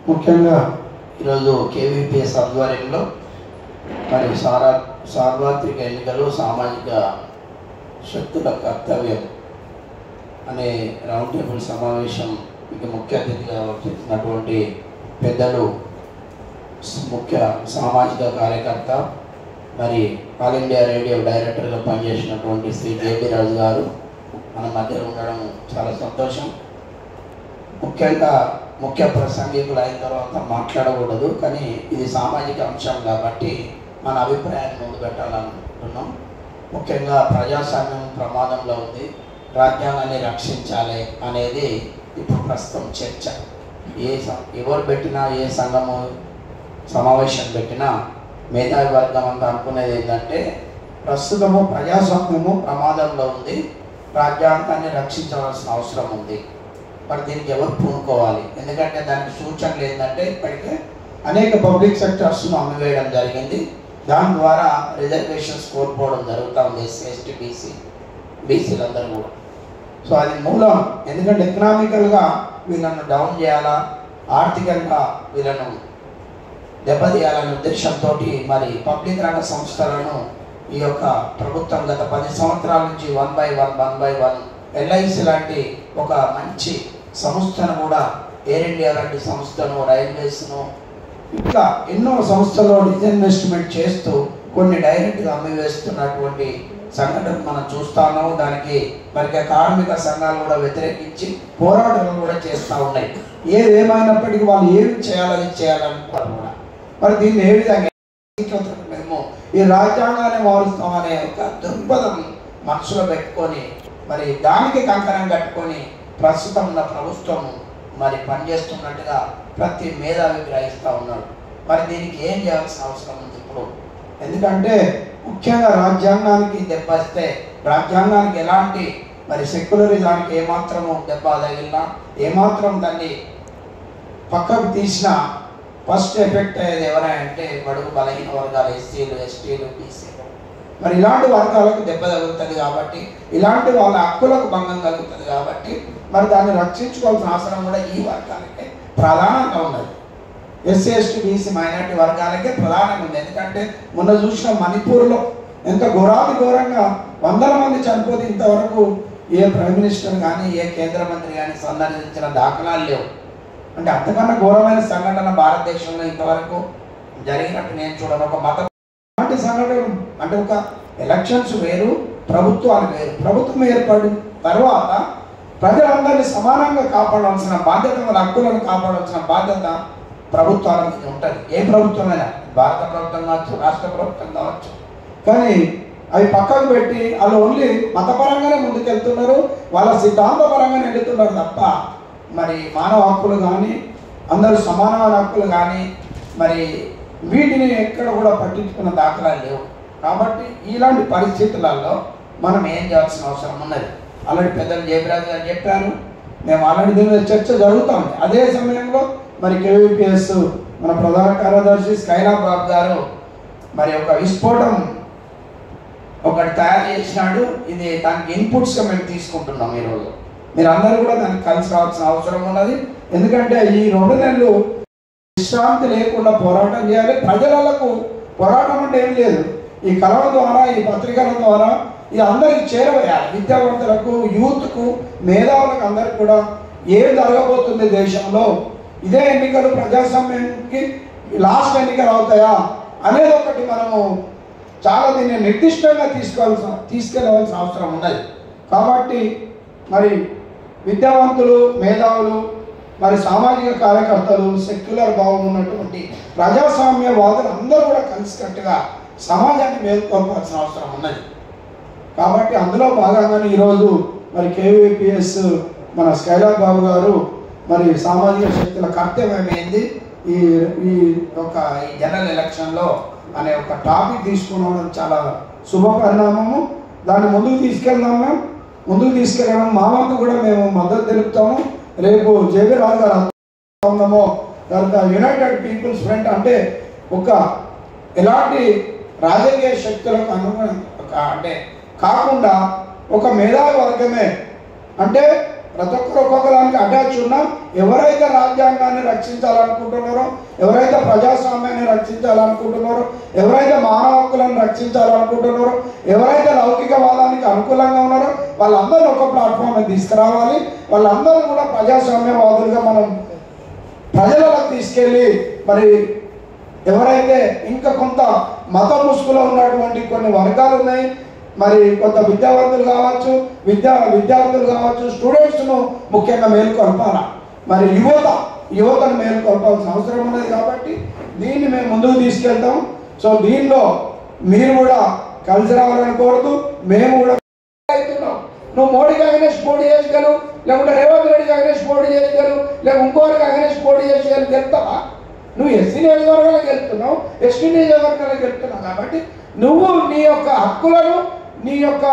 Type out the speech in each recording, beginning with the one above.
ముఖ్యంగా ఈరోజు కేవీపీఎస్ ఆధ్వర్యంలో మరి సార్వత్రిక ఎన్నికలు సామాజిక శక్తుల కర్తవ్యం అనే రౌండ్ టేబుల్ సమావేశం ముఖ్య అతిథిగా వచ్చినటువంటి పెద్దలు ముఖ్య సామాజిక కార్యకర్త మరి ఆల్ ఇండియా రేడియో డైరెక్టర్గా పనిచేసినటువంటి శ్రీ జేబీ రాజు గారు మన మధ్యలో ఉండడం చాలా సంతోషం. ముఖ్యంగా ముఖ్య ప్రసంగికులు అయిన తర్వాత మాట్లాడకూడదు, కానీ ఇది సామాజిక అంశం కాబట్టి మన అభిప్రాయాన్ని ముందు పెట్టాలనుకుంటున్నాం. ముఖ్యంగా ప్రజాస్వామ్యం ప్రమాదంలో ఉంది, రాజ్యాంగాన్ని రక్షించాలి అనేది ఇప్పుడు ప్రస్తుతం చర్చ. ఎవరు పెట్టినా ఏ సంఘము సమావేశం పెట్టినా మేధావి వర్గం అంతా అనుకునేది ఏంటంటే ప్రస్తుతము ప్రజాస్వామ్యము ప్రమాదంలో ఉంది, రాజ్యాంగాన్ని రక్షించవలసిన అవసరం ఉంది. మరి దీనికి ఎవరు పూనుకోవాలి? ఎందుకంటే దానికి సూచనలు ఏంటంటే ఇప్పటికే అనేక పబ్లిక్ సెక్టర్స్ను అమ్మివేయడం జరిగింది. దాని ద్వారా రిజర్వేషన్స్ కోల్పోవడం జరుగుతూ ఉంది ఎస్సీ ఎస్టీ బీసీలందరూ కూడా. సో అది మూలం. ఎందుకంటే ఎకనామికల్గా వీళ్ళను డౌన్ చేయాలా, ఆర్థికంగా వీళ్ళను దెబ్బతీయాలనే ఉద్దేశంతో మరి పబ్లిక్ రంగ సంస్థలను ఈ యొక్క ప్రభుత్వం గత 10 సంవత్సరాల నుంచి 1 by 1 ఎల్ఐసి లాంటి ఒక మంచి సంస్థను కూడా, ఎయిర్ ఇండియా లాంటి సంస్థను, రైల్వేస్ను, ఇంకా ఎన్నో సంస్థల్లో డిస్ఇన్వెస్ట్మెంట్ చేస్తూ కొన్ని డైరెక్ట్గా అమ్మివేస్తున్నటువంటి సంఘటన మనం చూస్తాము. దానికి మరి కార్మిక సంఘాలు కూడా వ్యతిరేకించి పోరాటాలు కూడా చేస్తూ ఉన్నాయి. ఏదేమైనప్పటికీ వాళ్ళు ఏమి చేయాలని చేయాలనుకోవాలి కూడా. మరి దీన్ని ఏ విధంగా మేము ఈ రాజ్యాంగాన్ని మారుస్తామనే ఒక దృక్పథం మనసులో పెట్టుకొని మరి దానికి కంకణం కట్టుకొని ప్రస్తుతం ఉన్న ప్రభుత్వం మరి పనిచేస్తున్నట్టుగా ప్రతి మేధావి గ్రహిస్తూ ఉన్నాడు. మరి దీనికి ఏం చేయాల్సిన అవసరం ఉంది ఇప్పుడు? ఎందుకంటే ముఖ్యంగా రాజ్యాంగానికి దెబ్బస్తే, రాజ్యాంగానికి ఎలాంటి మరి సెక్యులరిజానికి ఏమాత్రము దెబ్బ తగిలినా, ఏమాత్రం దాన్ని పక్కకు తీసినా ఫస్ట్ ఎఫెక్ట్ అయ్యేది ఎవరంటే బడుగు బలహీన వర్గాలు, ఎస్సీలు ఎస్టీలు బీసీలు. మరి ఇలాంటి వర్గాలకు దెబ్బ తగులుతుంది కాబట్టి, ఇలాంటి వాళ్ళ హక్కులకు భంగం కలుగుతుంది కాబట్టి మరి దాన్ని రక్షించుకోవాల్సిన అవసరం కూడా ఈ వర్గాలకే ప్రధానంగా ఉన్నది. ఎస్సీ ఎస్టీ బీసీ మైనార్టీ వర్గాలకే ప్రధానంగా ఉంది. ఎందుకంటే మొన్న చూసిన మణిపూర్లో ఎంత ఘోరంగా వందల మంది చనిపోతే ఇంతవరకు ఏ ప్రైమ్ మినిస్టర్ కానీ ఏ కేంద్ర మంత్రి కానీ సందర్శించిన దాఖలాలు లేవు. అంటే అంతకన్నా ఘోరమైన సంఘటన భారతదేశంలో ఇంతవరకు జరిగినట్టు నేను చూడను. ఒక మత సంఘటన అంటే ఒక ఎలక్షన్స్ వేరు, ప్రభుత్వాలు వేరు. ప్రభుత్వం ఏర్పడిన తర్వాత ప్రజలందరినీ సమానంగా కాపాడాల్సిన బాధ్యత, వాళ్ళ హక్కులను కాపాడాల్సిన బాధ్యత ప్రభుత్వాల మీద ఉంటుంది. ఏ ప్రభుత్వమైనా, భారత ప్రభుత్వం కావచ్చు, రాష్ట్ర ప్రభుత్వం కావచ్చు. కానీ అవి పక్కకు పెట్టి వాళ్ళు ఓన్లీ మతపరంగానే ముందుకెళ్తున్నారు, వాళ్ళ సిద్ధాంతపరంగానే వెళ్తున్నారు తప్ప మరి మానవ హక్కులు కానీ, అందరూ సమానమైన హక్కులు కానీ మరి వీటిని ఎక్కడ కూడా పట్టించుకున్న దాఖలాలు లేవు. కాబట్టి ఇలాంటి పరిస్థితులలో మనం ఏం చేయాల్సిన అవసరం ఉన్నది. ఆల్రెడీ పెద్దలు జయరాజు గారు చెప్పారు, మేము ఆల్రెడీ దీని మీద చర్చ జరుగుతాం. అదే సమయంలో మరి కేవీపీఎస్ మన ప్రధాన కార్యదర్శి స్కైలాబ్ బాబు గారు మరి ఒక విస్ఫోటం ఒకటి తయారు చేసినాడు. ఇది దానికి ఇన్పుట్స్గా మేము తీసుకుంటున్నాం. ఈరోజు మీరు అందరూ కూడా దానికి కలిసి రావాల్సిన అవసరం ఉన్నది. ఎందుకంటే ఈ 2 నెలలు విశ్రాంతి లేకుండా పోరాటం చేయాలి. ప్రజలకు పోరాటం అంటే ఏం లేదు, ఈ కళల ద్వారా, ఈ పత్రికల ద్వారా ఇది అందరికి చేరవేయాలి. విద్యావంతులకు, యూత్కు, మేధావులకు అందరికి కూడా ఏం జరగబోతుంది దేశంలో, ఇదే ఎన్నికలు ప్రజాస్వామ్యానికి లాస్ట్ ఎన్నికలు అవుతాయా అనేది ఒకటి మనము చాలా దీన్ని నిర్దిష్టంగా తీసుకెళ్ళవలసిన అవసరం ఉన్నది. కాబట్టి మరి విద్యావంతులు, మేధావులు, మరి సామాజిక కార్యకర్తలు, సెక్యులర్ భావం ఉన్నటువంటి ప్రజాస్వామ్యవాదులు అందరూ కూడా కలిసికట్టుగా సమాజాన్ని మేల్కొల్పాల్సిన అవసరం ఉన్నది. కాబట్టి అందులో భాగంగానే ఈరోజు మరి కేవీపీఎస్ మన స్కైలాబ్ బాబు గారు మరి సామాజిక శక్తుల కర్తవ్యం ఏంది ఈ జనరల్ ఎలక్షన్లో అనే ఒక టాపిక్ తీసుకున్నాం. చాలా శుభ పరిణామము. దాన్ని ముందుకు తీసుకెళ్ళడం మా వంతు కూడా మేము మద్దతు తెలుపుతాము. రేపు జేబీ రాజు గారు ఉన్నామో తర్వాత యునైటెడ్ పీపుల్స్ ఫ్రంట్ అంటే ఒక ఎలాంటి రాజకీయ శక్తులకు అంటే కాకుండా ఒక మేధావి వర్గమే, అంటే ప్రతి ఒక్కరు ఒక్కొక్కదానికి అటాచ్ ఉన్నాం. ఎవరైతే రాజ్యాంగాన్ని రక్షించాలనుకుంటున్నారో, ఎవరైతే ప్రజాస్వామ్యాన్ని రక్షించాలనుకుంటున్నారో, ఎవరైతే మానవ హక్కులను రక్షించాలనుకుంటున్నారో, ఎవరైతే లౌకికవాదానికి అనుకూలంగా ఉన్నారో వాళ్ళందరినీ ఒక ప్లాట్ఫామ్ తీసుకురావాలి. వాళ్ళందరూ కూడా ప్రజాస్వామ్యవాదులుగా మనం ప్రజలకు తీసుకెళ్ళి మరి ఎవరైతే ఇంకా కొంత మత ముసుగులో ఉన్నటువంటి కొన్ని వర్గాలు ఉన్నాయి, మరి కొంత విద్యావంతులు కావచ్చు, విద్యార్థులు కావచ్చు, స్టూడెంట్స్ను ముఖ్యంగా మేలుకొల్పాలి. మరి యువతను మేలుకొల్పాల్సిన అవసరం ఉన్నది. కాబట్టి దీన్ని మేము ముందుకు తీసుకెళ్తాం. సో దీనిలో మీరు కూడా కలిసి రావాలని కోరుతూ మేము కూడా అవుతున్నాం. నువ్వు మోడీకి అగెనెస్ట్ పోటీ చేయగలవు, లేకుంటే రేవంత్ రెడ్డికి అగెనెస్ట్ పోటీ చేయగలవు, లేక ఇంకోరికి అగెనెస్ట్ పోటీ చేసేయాలి గెలుతావా? నువ్వు ఎస్సీ నియోజకవర్గాలకు గెలుతున్నావు, ఎస్టీ నియోజకవర్గాలకు గెలుతున్నావు. కాబట్టి నువ్వు నీ యొక్క హక్కులను, నీ యొక్క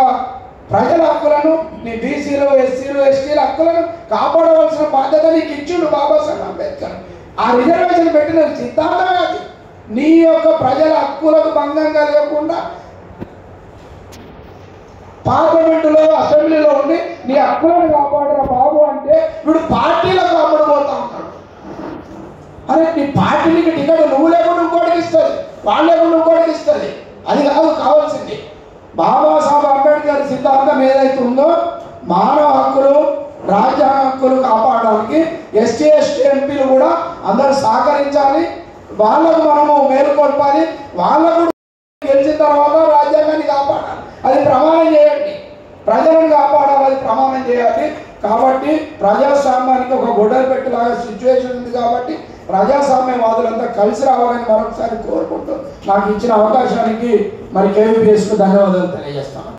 ప్రజల హక్కులను, నీ బీసీలు, ఎస్సీలు, ఎస్టీల హక్కులను కాపాడవలసిన బాధ్యత నీకు ఇచ్చిండు బాబాసాహెబ్ అంబేద్కర్. ఆ రిజర్వేషన్ పెట్టిన సిద్ధాంతమే అది. నీ యొక్క ప్రజల హక్కులకు భంగం కలగకుండా పార్లమెంటులో, అసెంబ్లీలో ఉండి నీ హక్కులను కాపాడరా బాబు అంటే వీడు పార్టీలకు కాపాడబోతా ఉంటాడు. అరే నీ పార్టీకి టికెట్ నువ్వు లేకుండా ఇంకోటికి ఇస్తుంది, వాళ్ళు లేకుండా ఇంకోటికి ఇస్తుంది. అది కాదు కావాల్సింది. బాబాసాహెబ్ అంబేద్కర్ సిద్ధాంతం ఏదైతే ఉందో మానవ హక్కులు, రాజ్యాంగ హక్కులు కాపాడడానికి ఎస్టీ ఎంపీలు కూడా అందరూ సహకరించాలి. వాళ్ళకు మనము మేలుకొల్పాలి. వాళ్ళకు గెలిచిన తర్వాత రాజ్యాంగాన్ని కాపాడాలి. అది ప్రమాణం చేయండి. ప్రజలను కాపాడాలి, అది ప్రమాణం చేయాలి. కాబట్టి ప్రజాస్వామ్యానికి ఒక గొడవలు పెట్టేలాగా సిచ్యువేషన్ ఉంది. కాబట్టి ప్రజాస్వామ్యవాదులంతా కలిసి రావాలని మరొకసారి కోరుకుంటూ నాకు ఇచ్చిన అవకాశానికి మరి కేవీపీఎస్కు ధన్యవాదాలు తెలియజేస్తాను.